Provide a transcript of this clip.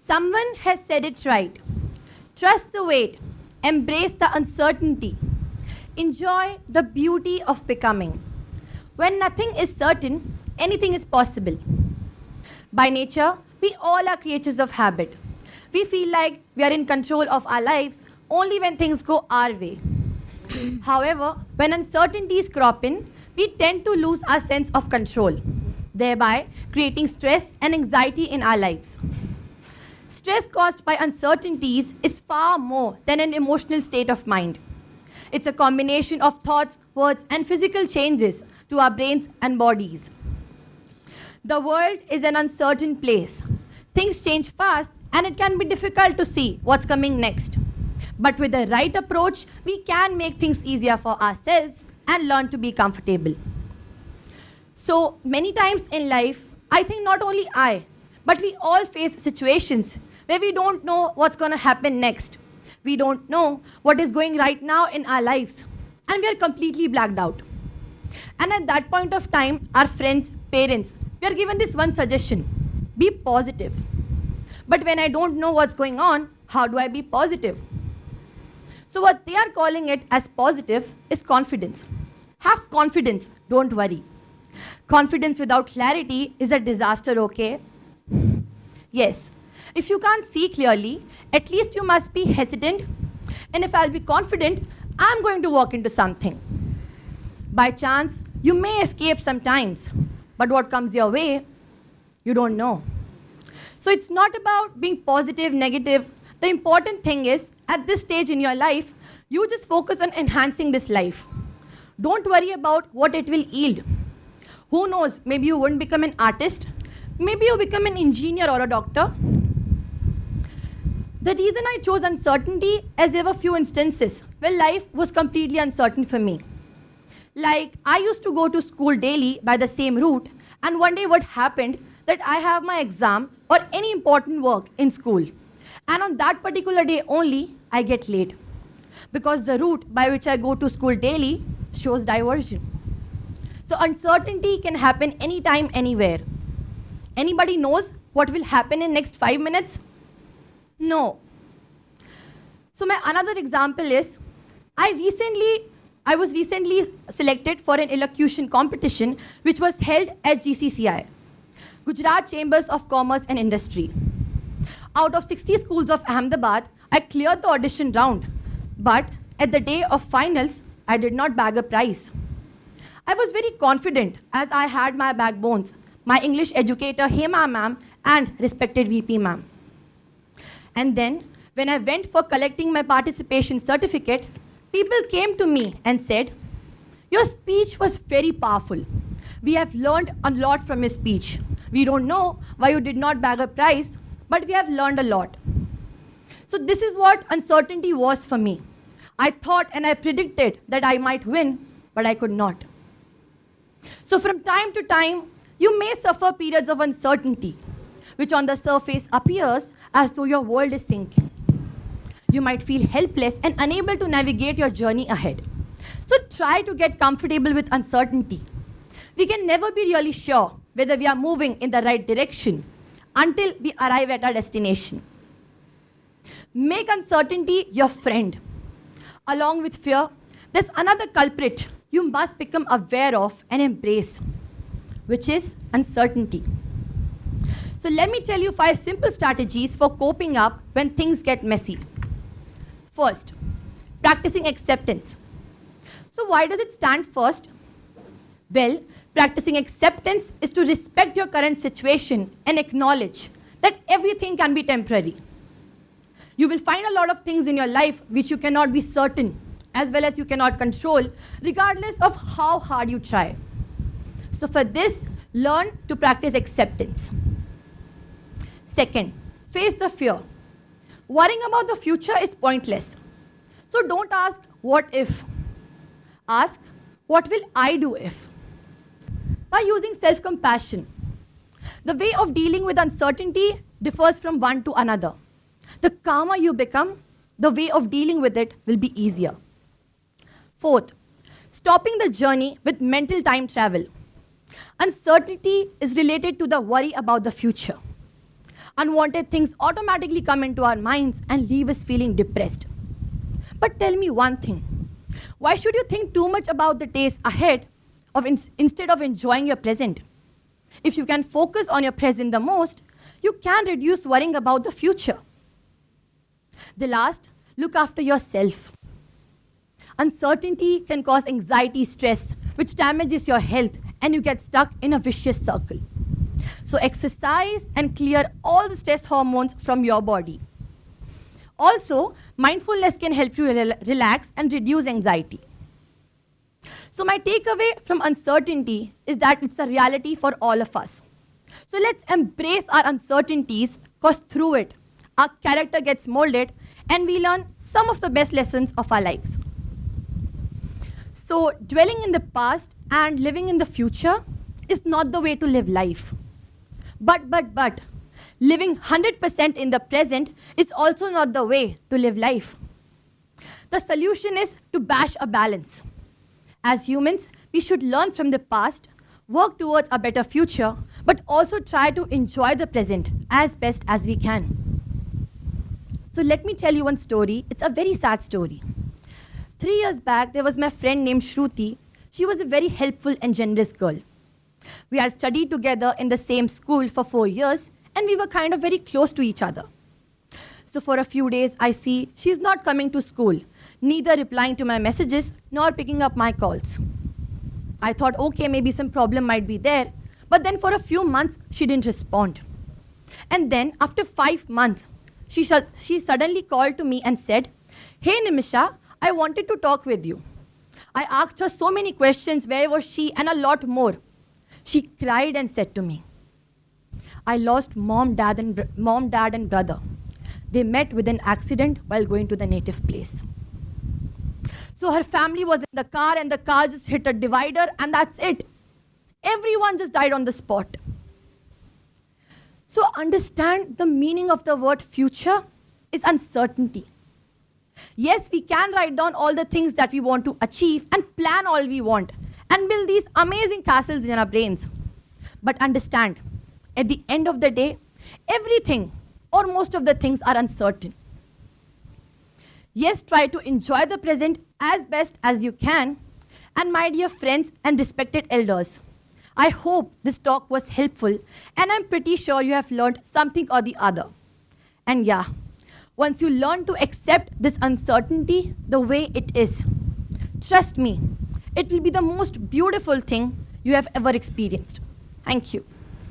Someone has said it right. Trust the wait, embrace the uncertainty, enjoy the beauty of becoming. When nothing is certain, anything is possible. By nature, we all are creatures of habit. We feel like we are in control of our lives only when things go our way. However, when uncertainties crop in, we tend to lose our sense of control, thereby creating stress and anxiety in our lives. Stress caused by uncertainties is far more than an emotional state of mind. It's a combination of thoughts, words, and physical changes to our brains and bodies. The world is an uncertain place. Things change fast, and it can be difficult to see what's coming next. But with the right approach, we can make things easier for ourselves and learn to be comfortable. So many times in life, I think not only I, but we all face situations where we don't know what's going to happen next. We don't know what is going right now in our lives, and we are completely blacked out. And at that point of time, our friends, parents, we are given this one suggestion: be positive. But when I don't know what's going on, how do I be positive? So what they are calling it as positive is confidence. Have confidence, don't worry. Confidence without clarity is a disaster, okay? Yes, if you can't see clearly, at least you must be hesitant. And if I'll be confident, I'm going to walk into something. By chance, you may escape sometimes, but what comes your way, you don't know. So it's not about being positive, negative. The important thing is, at this stage in your life, you just focus on enhancing this life. Don't worry about what it will yield. Who knows, maybe you won't become an artist, maybe you become an engineer or a doctor. The reason I chose uncertainty is there were few instances where life was completely uncertain for me. Like, I used to go to school daily by the same route, and one day what happened that I have my exam or any important work in school. And on that particular day only, I get late. Because the route by which I go to school daily shows diversion. So uncertainty can happen anytime, anywhere. Anybody knows what will happen in next 5 minutes? No. So my another example is, I was recently selected for an elocution competition which was held at GCCI, Gujarat Chambers of Commerce and Industry. Out of 60 schools of Ahmedabad, I cleared the audition round. But at the day of finals, I did not bag a prize. I was very confident as I had my backbones, my English educator Hema ma'am and respected VP ma'am. And then, when I went for collecting my participation certificate, people came to me and said, "Your speech was very powerful. We have learned a lot from your speech. We don't know why you did not bag a prize, but we have learned a lot." So this is what uncertainty was for me. I thought and I predicted that I might win, but I could not. So from time to time, you may suffer periods of uncertainty, which on the surface appears as though your world is sinking. You might feel helpless and unable to navigate your journey ahead. So try to get comfortable with uncertainty. We can never be really sure whether we are moving in the right direction until we arrive at our destination. Make uncertainty your friend. Along with fear, there's another culprit you must become aware of and embrace, which is uncertainty. So let me tell you 5 simple strategies for coping up when things get messy. First, practicing acceptance. So why does it stand first? Well, practicing acceptance is to respect your current situation and acknowledge that everything can be temporary. You will find a lot of things in your life which you cannot be certain, as well as you cannot control, regardless of how hard you try. So for this, learn to practice acceptance. Second, face the fear. Worrying about the future is pointless. So don't ask, what if? Ask, what will I do if? By using self-compassion. The way of dealing with uncertainty differs from one to another. The calmer you become, the way of dealing with it will be easier. Fourth, stopping the journey with mental time travel. Uncertainty is related to the worry about the future. Unwanted things automatically come into our minds and leave us feeling depressed. But tell me one thing. Why should you think too much about the days ahead instead of enjoying your present? If you can focus on your present the most, you can reduce worrying about the future. The last, look after yourself. Uncertainty can cause anxiety, stress, which damages your health, and you get stuck in a vicious circle. So exercise and clear all the stress hormones from your body. Also, mindfulness can help you relax and reduce anxiety. So my takeaway from uncertainty is that it's a reality for all of us. So let's embrace our uncertainties, because through it, our character gets molded and we learn some of the best lessons of our lives. So dwelling in the past and living in the future is not the way to live life. But, living 100% in the present is also not the way to live life. The solution is to bash a balance. As humans, we should learn from the past, work towards a better future, but also try to enjoy the present as best as we can. So let me tell you one story. It's a very sad story. 3 years back, there was my friend named Shruti. She was a very helpful and generous girl. We had studied together in the same school for 4 years, and we were kind of very close to each other. So for a few days, I see she's not coming to school, neither replying to my messages, nor picking up my calls. I thought, okay, maybe some problem might be there. But then for a few months, she didn't respond. And then after 5 months, she suddenly called to me and said, "Hey Nimisha, I wanted to talk with you." I asked her so many questions, where was she, and a lot more. She cried and said to me, "I lost mom, dad, and brother. They met with an accident while going to the native place." So her family was in the car, and the car just hit a divider, and that's it. Everyone just died on the spot. So understand the meaning of the word future is uncertainty. Yes, we can write down all the things that we want to achieve and plan all we want and build these amazing castles in our brains. But understand, at the end of the day, everything or most of the things are uncertain. Yes, try to enjoy the present as best as you can. And my dear friends and respected elders, I hope this talk was helpful, and I'm pretty sure you have learned something or the other. And yeah, once you learn to accept this uncertainty the way it is, trust me, it will be the most beautiful thing you have ever experienced. Thank you.